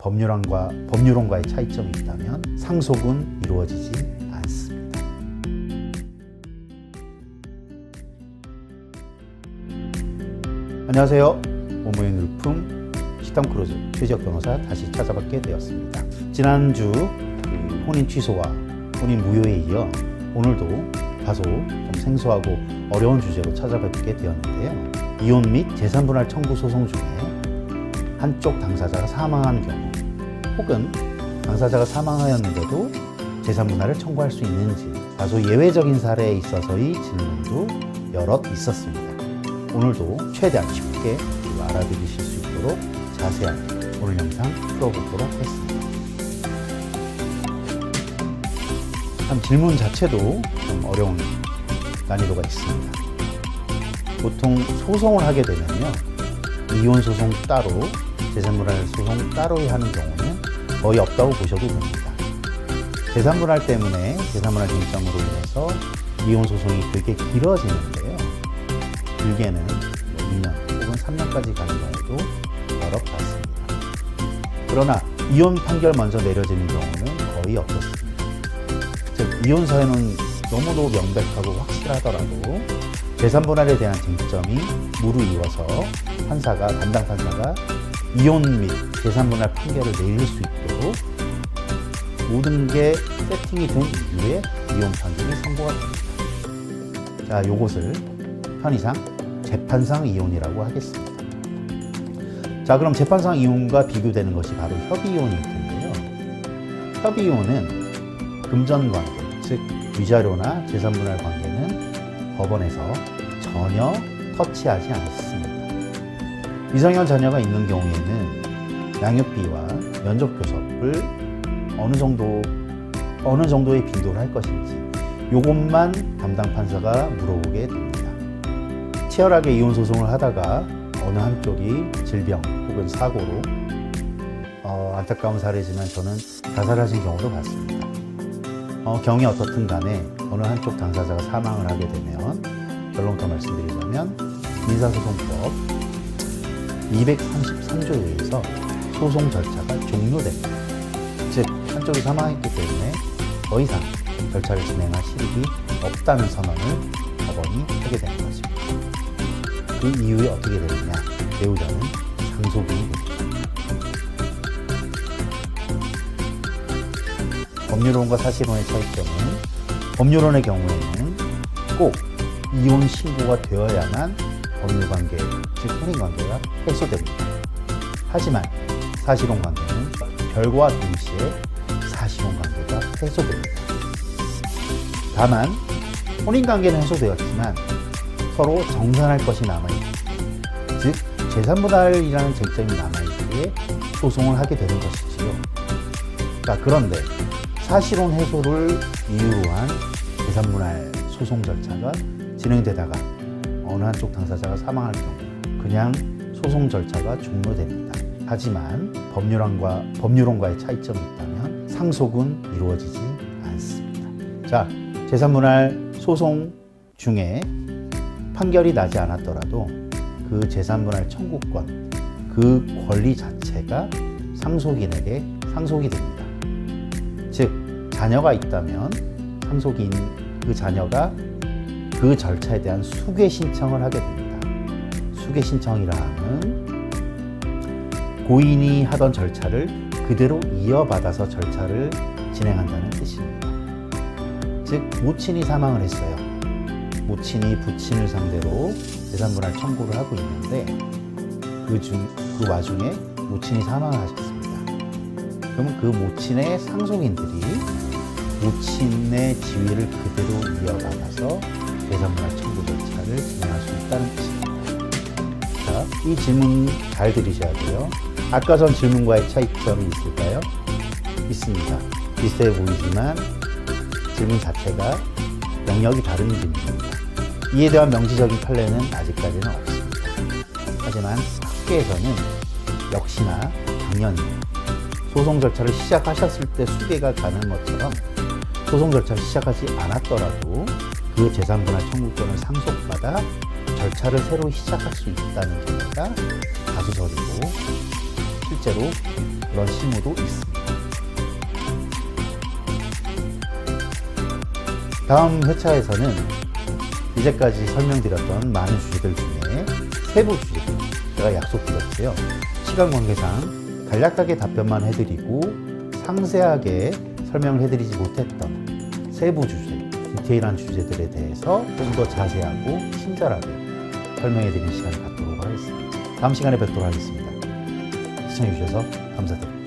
법률론과의 차이점이 있다면 상속은 이루어지지 않습니다. 안녕하세요. 모모의 물품 식탐 크루즈 최지혁 변호사 다시 찾아뵙게 되었습니다. 지난주 혼인 취소와 혼인 무효에 이어 오늘도 다소 좀 생소하고 어려운 주제로 찾아뵙게 되었는데요. 이혼 및 재산분할 청구 소송 중에 한쪽 당사자가 사망한 경우 혹은 당사자가 사망하였는데도 재산분할을 청구할 수 있는지 다소 예외적인 사례에 있어서의 질문도 여럿 있었습니다. 오늘도 최대한 쉽게 알아들으실 수 있도록 자세하게 오늘 영상 풀어보도록 했습니다. 참 질문 자체도 좀 어려운 난이도가 있습니다. 보통 소송을 하게 되면요, 이혼 소송 따로, 재산분할 소송 따로 하는 경우는 거의 없다고 보셔도 됩니다. 재산분할 때문에 재산분할 쟁점으로 인해서 이혼 소송이 되게 길어지는데요. 길게는 2년 혹은 3년까지 가는 경우도 여러 봤습니다. 그러나 이혼 판결 먼저 내려지는 경우는 거의 없었습니다. 즉, 이혼 사유는 너무도 명백하고 확실하더라도 재산분할에 대한 쟁점이 무르익어서 담당 판사가 이혼 및 재산분할 판결을 내릴 수 있도록 모든 게 세팅이 된 이후에 이혼 판결이 선고가 됩니다. 자, 요것을 편의상 재판상 이혼이라고 하겠습니다. 자, 그럼 재판상 이혼과 비교되는 것이 바로 협의이혼일 텐데요. 협의이혼은 금전관계, 즉 위자료나 재산분할 관계는 법원에서 전혀 터치하지 않습니다. 미성년 자녀가 있는 경우에는 양육비와 면접교섭을 어느 정도의 빈도로 할 것인지 이것만 담당 판사가 물어보게 됩니다. 치열하게 이혼 소송을 하다가 어느 한쪽이 질병 혹은 사고로 안타까운 사례지만 저는 자살하신 경우도 봤습니다. 경이 어떻든 간에 어느 한쪽 당사자가 사망을 하게 되면 결론부터 말씀드리자면 민사소송법 233조에 의해서 소송 절차가 종료됩니다. 즉, 한쪽이 사망했기 때문에 더 이상 절차를 진행할 실익이 없다는 선언을 법원이 하게 되는 것입니다. 그 이후에 어떻게 되느냐? 배우자는 상속인이 됩니다. 법률론과 사실론의 차이점은 법률론의 경우에는 꼭 이혼 신고가 되어야만 법률관계, 즉 혼인관계가 해소됩니다. 하지만 사실혼 관계는 결과 동시에 사실혼 관계가 해소됩니다. 다만 혼인관계는 해소되었지만 서로 정산할 것이 남아있고, 즉 재산분할이라는 쟁점이 남아있기에 소송을 하게 되는 것이지요. 자, 그런데 사실혼 해소를 이유로 한 재산분할 소송 절차가 진행되다가 어느 한쪽 당사자가 사망할 경우 그냥 소송 절차가 종료됩니다. 하지만 법률론과의 차이점이 있다면 상속은 이루어지지 않습니다. 자, 재산분할 소송 중에 판결이 나지 않았더라도 그 재산분할 청구권, 그 권리 자체가 상속인에게 상속이 됩니다. 즉, 자녀가 있다면 상속인 그 자녀가 그 절차에 대한 수괴 신청을 하게 됩니다. 수괴 신청이라 하면 고인이 하던 절차를 그대로 이어받아서 절차를 진행한다는 뜻입니다. 즉, 모친이 사망을 했어요. 모친이 부친을 상대로 재산분할 청구를 하고 있는데 그 와중에 모친이 사망을 하셨습니다. 그러면 그 모친의 상속인들이 모친의 지위를 그대로 이어받아서 재산분할 청구 절차를 진행할 수 있다는 뜻입니다. 자, 이 질문 잘 들으셔야 돼요. 아까 전 질문과의 차이점이 있을까요? 있습니다. 비슷해 보이지만 질문 자체가 영역이 다른 질문입니다. 이에 대한 명시적인 판례는 아직까지는 없습니다. 하지만 학계에서는 역시나 당연히 소송 절차를 시작하셨을 때 수괴가 가는 것처럼 소송 절차를 시작하지 않았더라도 그 재산분할 청구권을 상속받아 절차를 새로 시작할 수 있다는 경우가 다수설이고 실제로 그런 실무도 있습니다. 다음 회차에서는 이제까지 설명드렸던 많은 주제들 중에 세부 주제들 제가 약속드렸고요. 시간 관계상 간략하게 답변만 해드리고 상세하게 설명을 해드리지 못했던 세부 주제, 디테일한 주제들에 대해서 좀 더 자세하고 친절하게 설명해드리는 시간을 갖도록 하겠습니다. 다음 시간에 뵙도록 하겠습니다. 시청해주셔서 감사드립니다.